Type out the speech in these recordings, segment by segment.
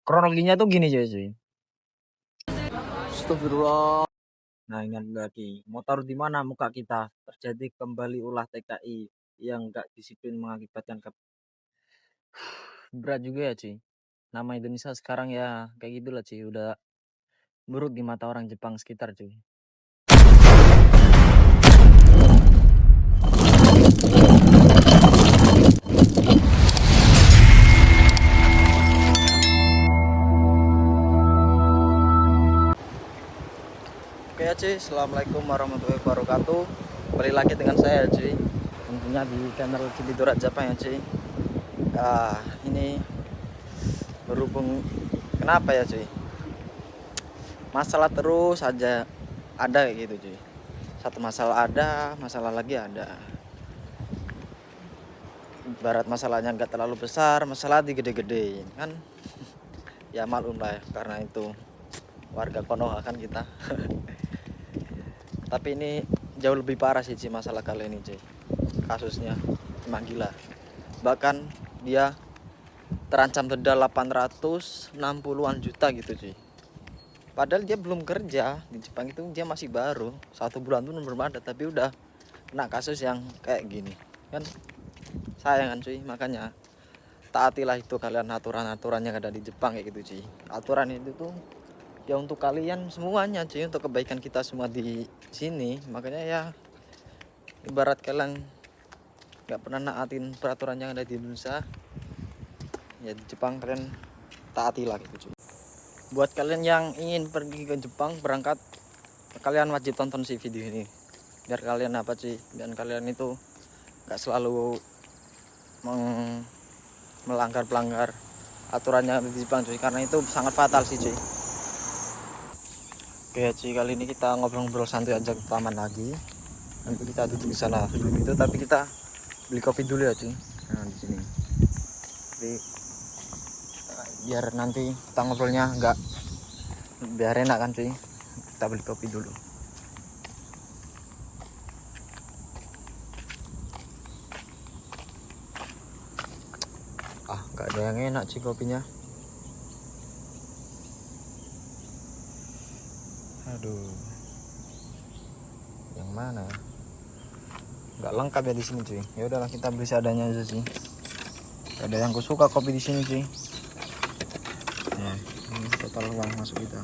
Kronologinya tuh gini cuy. Astagfirullah. Nah ingat lagi, mau taruh di mana muka kita? Terjadi kembali ulah TKI yang gak disiplin mengakibatkan berat juga ya cuy. Nama Indonesia sekarang ya kayak gitulah cuy, udah buruk di mata orang Jepang sekitar cuy. Oke ya cuy, assalamualaikum warahmatullahi wabarakatuh. Kembali lagi dengan saya cuy, tentunya di channel Cibidorat Jepang ya cuy. Ini berhubung kenapa ya cuy, masalah terus aja ada kayak gitu cuy. Satu masalah ada, masalah lagi ada. Ibarat masalahnya nggak terlalu besar, masalah digede-gedein kan. Ya maklum lah ya, karena itu warga Konoha kan kita. Tapi ini jauh lebih parah sih cuy, masalah kali ini cuy. Kasusnya emang gila. Bahkan dia terancam denda 860-an juta gitu cuy. Padahal dia belum kerja di Jepang, itu dia masih baru 1 bulan tuh belum ada, tapi udah kena kasus yang kayak gini kan. Sayang kan cuy, makanya taatilah itu kalian aturan-aturan yang ada di Jepang kayak gitu cuy. Aturan itu tuh ya untuk kalian semuanya cuy, untuk kebaikan kita semua di sini. Makanya ya ibarat kalian nggak pernah naatin peraturan yang ada di Indonesia, ya di Jepang kalian taatilah gitu cuy. Buat kalian yang ingin pergi ke Jepang berangkat, kalian wajib tonton si video ini biar kalian apa sih, dan kalian itu nggak selalu melanggar aturannya di Jepang cuy, karena itu sangat fatal sih cuy. Oke cuy, kali ini kita ngobrol-ngobrol santai aja ke taman lagi. Nanti kita duduk di sana sebelum itu, tapi kita beli kopi dulu ya cuy. Nah di sini, jadi biar nanti kita ngobrolnya nggak, biar enak kan cuy, kita beli kopi dulu. Nggak ada yang enak sih kopinya. Aduh, yang mana ya? Nggak lengkap ya di sini cuy. Ya udahlah, kita beli seadanya aja sih. Gak ada yang kusuka kopi di sini cuy. Nah, ini total uang masuk kita.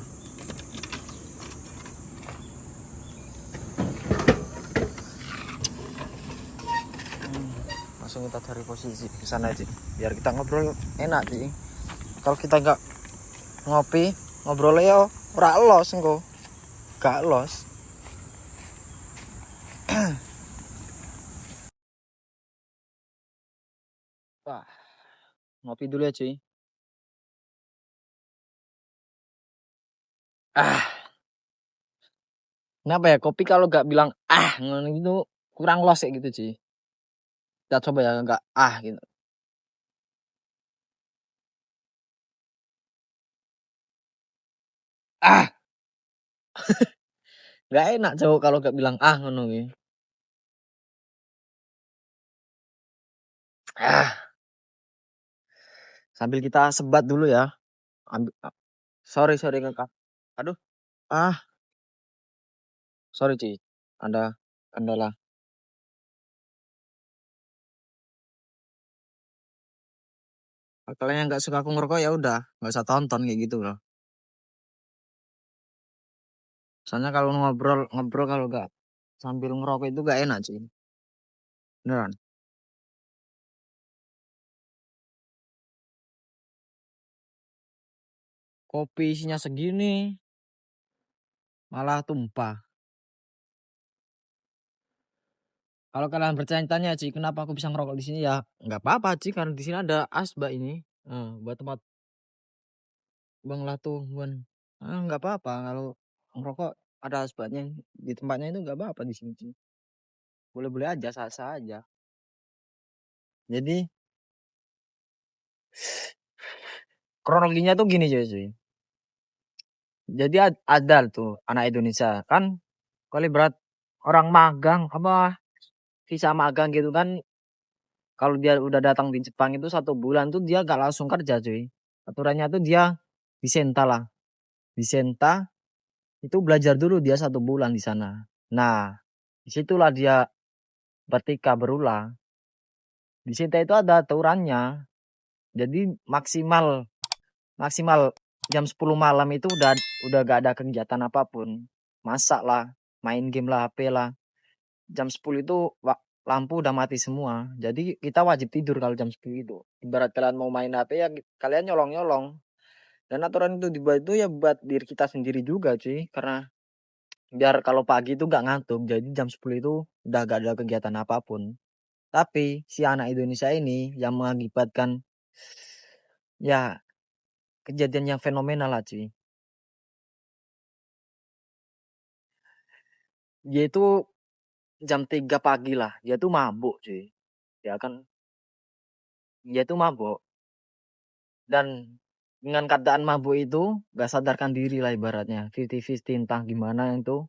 Langsung kita cari posisi ke sana aja biar kita ngobrol enak sih. Kalau kita nggak ngopi, ngobrolnya ya ora los engko. Gak los. Wah, ngopi dulu ya cuy. Kenapa ya kopi kalau nggak bilang ngono gitu kurang los kayak gitu cuy. Kita coba ya nggak gitu. Nggak enak cowok kalau nggak bilang ngono gitu. Sambil kita sebat dulu ya. Ambil, sorry kakak. Aduh, sorry cuy. Ada kendala. Kalau yang nggak suka aku ngerokok ya udah nggak usah tonton kayak gitu loh. Soalnya kalau ngobrol kalau nggak sambil ngerokok itu nggak enak cuy. Beneran. Kopi isinya segini malah tumpah. Kalau kalian bertanya-tanya sih kenapa aku bisa ngerokok di sini, ya nggak apa-apa sih, karena di sini ada asbak ini. Buat tempat Bang Latuhan. Nggak apa-apa kalau ngerokok ada asbaknya di tempatnya, itu nggak apa-apa di sini sih. Boleh-boleh aja, sah-sah aja. Jadi kronologinya tuh gini cuy. Jadi ada tuh anak Indonesia kan, kali berat orang magang apa visa magang gitu kan. Kalau dia udah datang di Jepang itu 1 bulan tuh dia gak langsung kerja cuy. Aturannya tuh dia di Senta lah. Di Senta itu belajar dulu dia 1 bulan di sana. Nah, disitulah dia bertika berulang. Di Senta itu ada aturannya. Jadi maksimal maksimal jam 10 malam itu udah gak ada kegiatan apapun. Masak lah, main game lah, HP lah. Jam 10 itu lampu udah mati semua. Jadi kita wajib tidur kalau jam 10 itu. Ibarat kalian mau main HP ya kalian nyolong-nyolong. Dan aturan itu dibuat itu ya buat diri kita sendiri juga cuy. Karena biar kalau pagi itu gak ngantuk. Jadi jam 10 itu udah gak ada kegiatan apapun. Tapi si anak Indonesia ini yang mengakibatkan ya kejadian yang fenomenal lah cuy. Dia itu jam 3 pagi lah. Dia tuh mabuk cuy. Ya kan. Dia tuh mabuk. Dan dengan keadaan mabuk itu gak sadarkan diri lah ibaratnya. 50-50 entah gimana itu.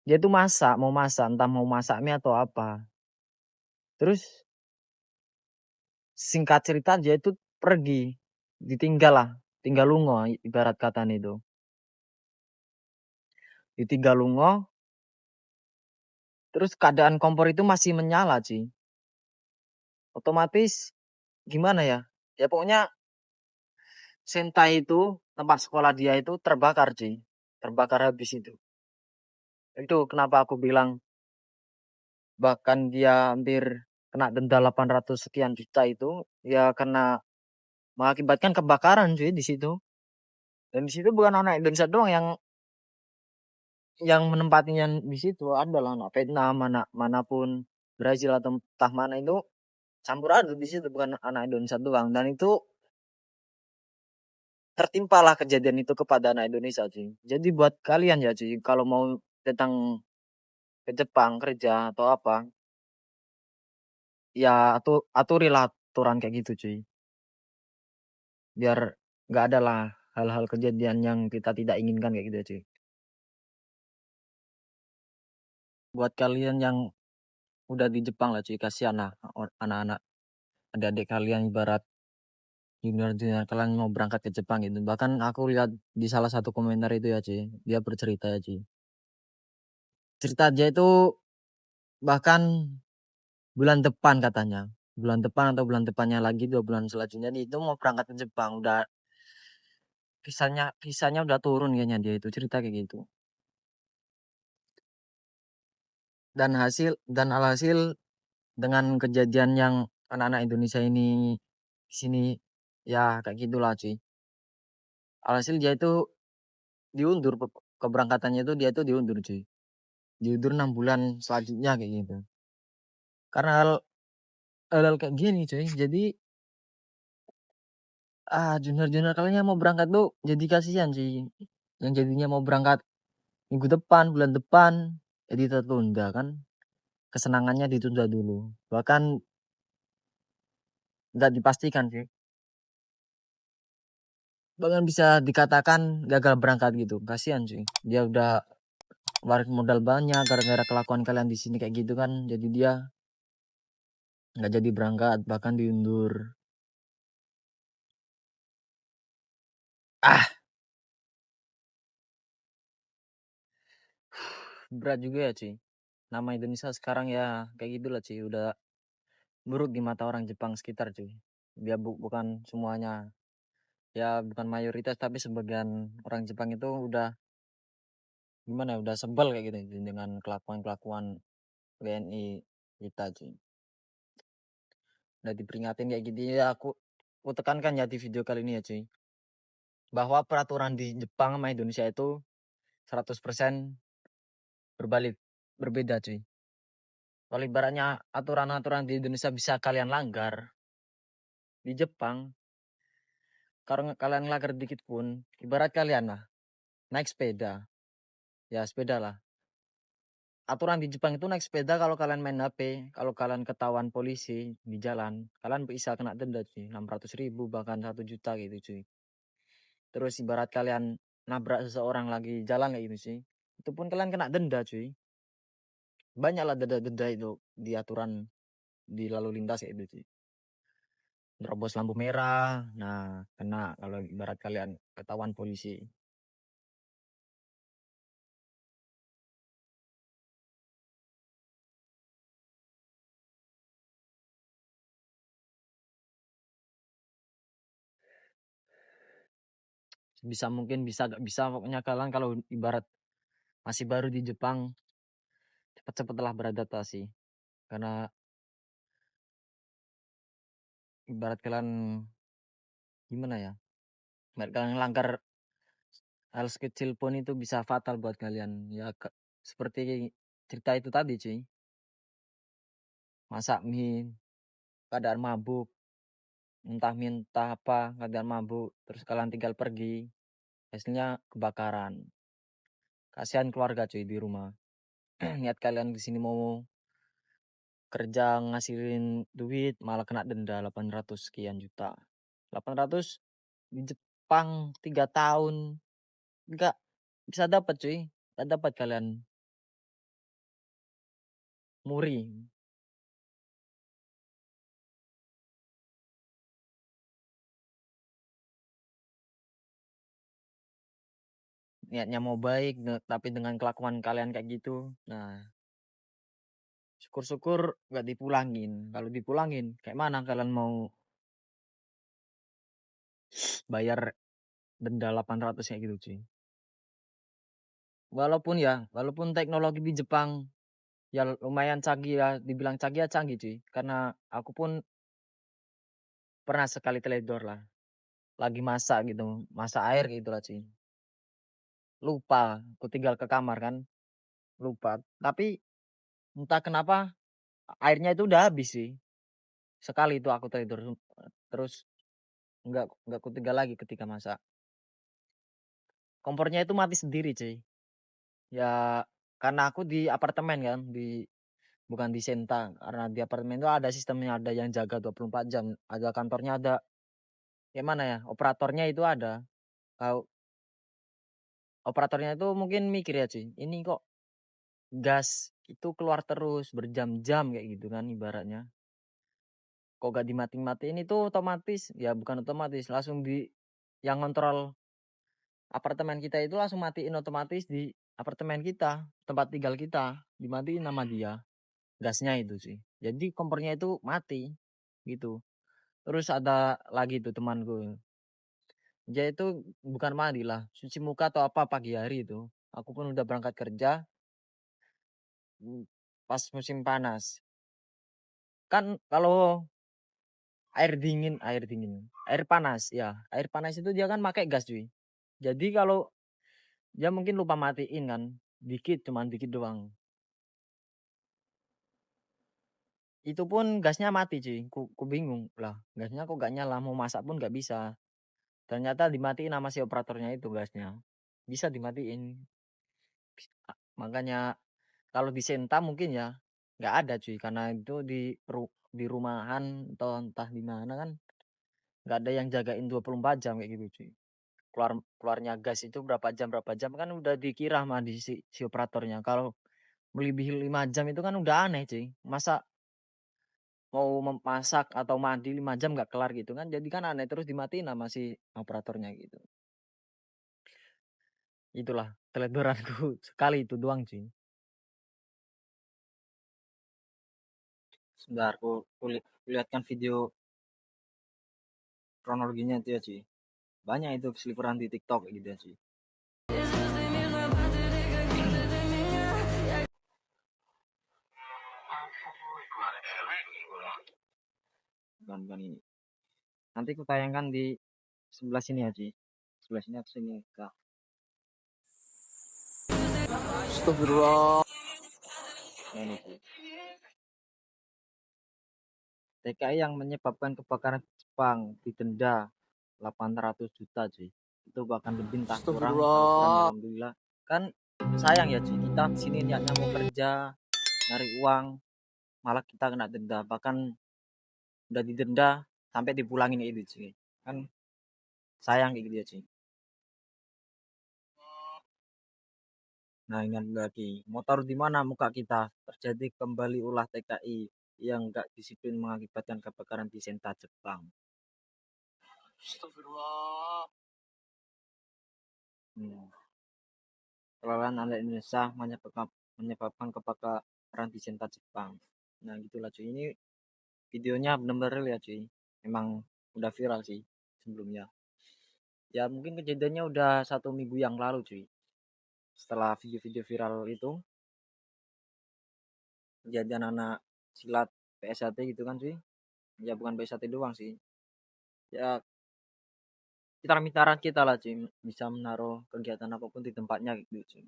Dia tuh mau masak entah mau masak mie atau apa. Terus singkat cerita dia itu pergi. Ditinggal lah. Tinggal lungo ibarat kata itu. Ditinggal lungo. Terus keadaan kompor itu masih menyala sih. Otomatis gimana ya? Ya pokoknya Senta itu tempat sekolah dia itu terbakar sih. Terbakar habis itu. Itu kenapa aku bilang bahkan dia hampir kena denda 800 sekian juta itu ya karena mengakibatkan kebakaran cuy di situ. Dan di situ bukan anak Indonesia doang yang menempatinya di situ, adalah anak Vietnam, anak manapun, Brazil atau entah mana itu campur aduk di situ, bukan anak Indonesia doang. Dan itu tertimpalah kejadian itu kepada anak Indonesia cuy. Jadi buat kalian ya cuy, kalau mau datang ke Jepang kerja atau apa, ya aturilah aturan kayak gitu cuy. Biar nggak ada lah hal-hal kejadian yang kita tidak inginkan kayak gitu cuy. Buat kalian yang udah di Jepang lah cuy, kasihan lah anak-anak adik-adik kalian ibarat junior-junior kalian mau berangkat ke Jepang gitu. Bahkan aku lihat di salah satu komentar itu ya cuy, dia bercerita ya cuy. Cerita dia itu bahkan bulan depan katanya. Bulan depan atau bulan depannya lagi 2 bulan selanjutnya itu mau berangkat ke Jepang. Udah kisahnya udah turun kayaknya dia itu cerita kayak gitu. Dan alhasil dengan kejadian yang anak-anak Indonesia ini di sini ya kayak gitulah cuy. Alhasil dia itu diundur keberangkatannya itu dia itu diundur cuy. Diundur 6 bulan selanjutnya kayak gitu. Karena hal kayak gini cuy. Jadi junior-junior kalian yang mau berangkat tuh jadi kasihan sih. Yang jadinya mau berangkat minggu depan, bulan depan jadi tertunda kan. Kesenangannya ditunda dulu. Bahkan nggak dipastikan sih. Bahkan bisa dikatakan gagal berangkat gitu. Kasihan sih. Dia udah warik modal banyak gara-gara kelakuan kalian di sini kayak gitu kan. Jadi dia nggak jadi berangkat bahkan diundur. Ah, berat juga ya cuy. Nama Indonesia sekarang ya kayak gitulah cuy. Udah buruk di mata orang Jepang sekitar cuy. Dia bukan semuanya. Ya bukan mayoritas tapi sebagian orang Jepang itu udah gimana ya, udah sebel kayak gitu cuy, dengan kelakuan-kelakuan WNI kita cuy. Udah diperingatin kayak gitu ya aku tekankan ya di video kali ini ya cuy. Bahwa peraturan di Jepang sama Indonesia itu 100% berbalik, berbeda cuy. Kalau ibaratnya aturan-aturan di Indonesia bisa kalian langgar, di Jepang kalau kalian langgar dikit pun, ibarat kalian lah naik sepeda, ya sepeda lah. Aturan di Jepang itu naik sepeda kalau kalian main HP, kalau kalian ketahuan polisi di jalan, kalian bisa kena denda cuy, 600.000 bahkan 1 juta gitu cuy. Terus ibarat kalian nabrak seseorang lagi jalan kayak gitu sih, itu pun kalian kena denda cuy. Banyaklah denda-denda itu di aturan di lalu lintas kayak gitu cuy. nerobos lampu merah, nah kena kalau ibarat kalian ketahuan polisi. Bisa mungkin bisa gak bisa pokoknya kalian kalau ibarat masih baru di Jepang cepat-cepatlah beradaptasi, karena ibarat kalian gimana ya, ibarat kalian langgar hal sekecil pun itu bisa fatal buat kalian ya, seperti cerita itu tadi cuy, masak mie keadaan mabuk, entah minta apa keadaan mabuk, terus kalian tinggal pergi, hasilnya kebakaran. Kasihan keluarga cuy di rumah. Niat kalian di sini mau kerja ngasilin duit malah kena denda 800 sekian juta. 800 di Jepang 3 tahun enggak bisa dapat cuy. Enggak dapat kalian muri. Niatnya mau baik tapi dengan kelakuan kalian kayak gitu. Nah, syukur-syukur nggak dipulangin. Kalau dipulangin kayak mana kalian mau bayar denda 800 kayak gitu cuy. Walaupun teknologi di Jepang ya lumayan canggih ya, dibilang canggih ya canggih cuy. Karena aku pun pernah sekali teledor lah. Lagi masak gitu, masak air gitu lah cuy. Lupa, aku tinggal ke kamar kan, lupa. Tapi entah kenapa airnya itu udah habis sih. Sekali itu aku teledor, terus enggak aku tinggal lagi ketika masak. Kompornya itu mati sendiri cuy. Ya karena aku di apartemen kan, bukan di Senta. Karena di apartemen itu ada sistemnya, ada yang jaga 24 jam, ada kantornya, ada gimana ya, operatornya itu ada. Kalau operatornya itu mungkin mikir ya cuy, ini kok gas itu keluar terus berjam-jam kayak gitu kan ibaratnya. Kok gak dimati-matiin itu otomatis, ya bukan otomatis, langsung di yang kontrol apartemen kita itu langsung matiin otomatis di apartemen kita, tempat tinggal kita, dimatiin sama dia gasnya itu sih. Jadi kompornya itu mati gitu. Terus ada lagi tuh temanku, dia itu bukan mandi lah, cuci muka atau apa pagi hari itu. Aku pun udah berangkat kerja pas musim panas. Kan kalau air panas ya, air panas itu dia kan pakai gas cuy. Jadi kalau dia mungkin lupa matiin kan, dikit cuman dikit doang. Itu pun gasnya mati cuy, ku bingung lah gasnya kok gak nyala, mau masak pun gak bisa. Ternyata dimatiin sama si operatornya itu gasnya. Bisa dimatiin. Makanya kalau di Senta mungkin ya nggak ada cuy, karena itu di rumahan atau entah di mana kan nggak ada yang jagain 24 jam kayak gitu cuy. Keluarnya gas itu berapa jam kan udah dikira sama di si operatornya. Kalau melebihi 5 jam itu kan udah aneh cuy. Masa mau memasak atau mandi 5 jam nggak kelar gitu kan, jadi kan aneh, terus dimatiin sama si operatornya gitu. Itulah teledoranku sekali itu doang cuy. Sebentar aku lihatkan video kronologinya itu ya cuy. Banyak itu selipuran di TikTok gitu ya cuy. Bukan ini. Nanti aku tayangkan di sebelah sini ya cuy. Sebelah sini atau sini kak. Astagfirullah. Nah, ini cuy. TKI yang menyebabkan kebakaran Jepang didenda 800 juta cuy. Itu bahkan lebih entah kurang alhamdulillah. Kan sayang ya cuy, kita di sini niatnya mau kerja, nyari uang, malah kita kena denda, bahkan udah didenda sampai dipulangin itu cuy. Kan sayang kayak gitu ya cuy. Nah, ingat lagi, motor di mana muka kita? Terjadi kembali ulah TKI yang gak disiplin mengakibatkan kebakaran di Senta Jepang. Astagfirullah. Kelelahan anak Indonesia menyebabkan kebakaran di Sinta Jepang. Nah gitulah cuy, ini videonya benar-benar real ya cuy, emang udah viral sih sebelumnya. Ya mungkin kejadiannya udah 1 minggu yang lalu cuy, setelah video-video viral itu kejadian anak silat PSAT gitu kan cuy. Ya bukan PSAT doang sih, ya pintar-pintaran kita lah cuy bisa menaruh kegiatan apapun di tempatnya gitu cuy.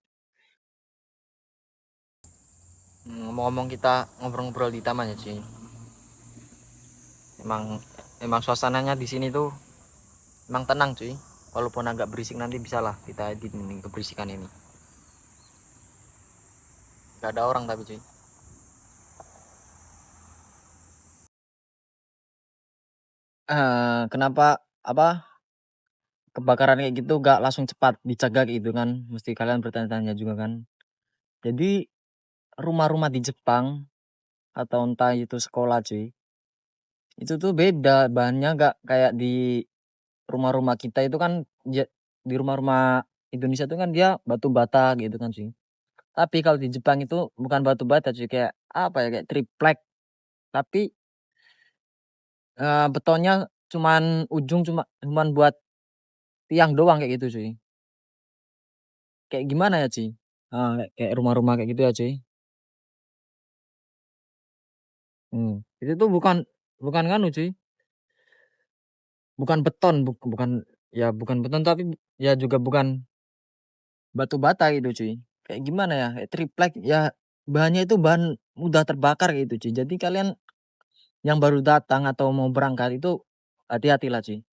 Ngomong-ngomong kita ngobrol-ngobrol di taman ya cuy, emang suasananya di sini tuh emang tenang cuy, walaupun agak berisik nanti bisalah kita edit ini keberisikan ini, gak ada orang tapi cuy. Kenapa apa kebakaran kayak gitu gak langsung cepat dicegah gitu kan, mesti kalian bertanya-tanya juga kan. Jadi rumah-rumah di Jepang atau entah itu sekolah cuy, itu tuh beda bahannya, gak kayak di rumah-rumah kita itu kan. Di rumah-rumah Indonesia itu kan dia batu bata gitu kan cuy, tapi kalau di Jepang itu bukan batu bata cuy, kayak apa ya, kayak triplek, tapi betonnya cuman ujung cuman buat tiang doang kayak gitu cuy. Kayak gimana ya cuy, kayak rumah-rumah kayak gitu ya cuy. Itu tuh bukan bukan nganu cuy, bukan beton, bukan, ya bukan beton tapi ya juga bukan batu bata gitu cuy. Kayak gimana ya, kayak triplek ya, bahannya itu bahan mudah terbakar gitu cuy. Jadi kalian yang baru datang atau mau berangkat itu hati-hatilah cuy.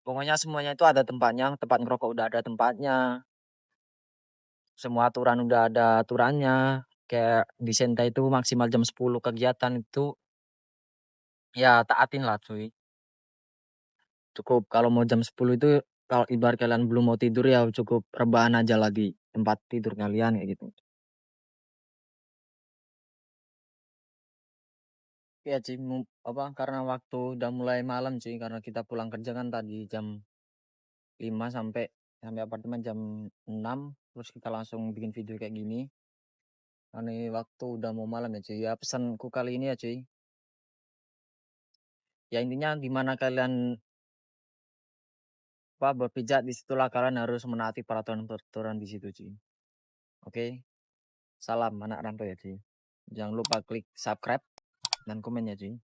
Pokoknya semuanya itu ada tempatnya, tempat ngerokok udah ada tempatnya, semua aturan udah ada aturannya. Kayak di Senta itu maksimal jam 10 kegiatan itu, ya taatin lah cuy. Cukup kalau mau jam 10 itu, kalau ibarat kalian belum mau tidur ya cukup rebahan aja lagi tempat tidur kalian kayak gitu. Ya cuy, apa, karena waktu udah mulai malam cuy, karena kita pulang kerja kan tadi jam 5 sampai sampai apartemen jam 6, terus kita langsung bikin video kayak gini. Ini waktu udah mau malam ya cuy. Ya pesanku kali ini ya cuy, ya intinya dimana kalian apa berpijak, disitulah kalian harus menaati peraturan-peraturan di situ cuy. Oke, salam anak rantau ya cuy. Jangan lupa klik subscribe dan komen ya cuy.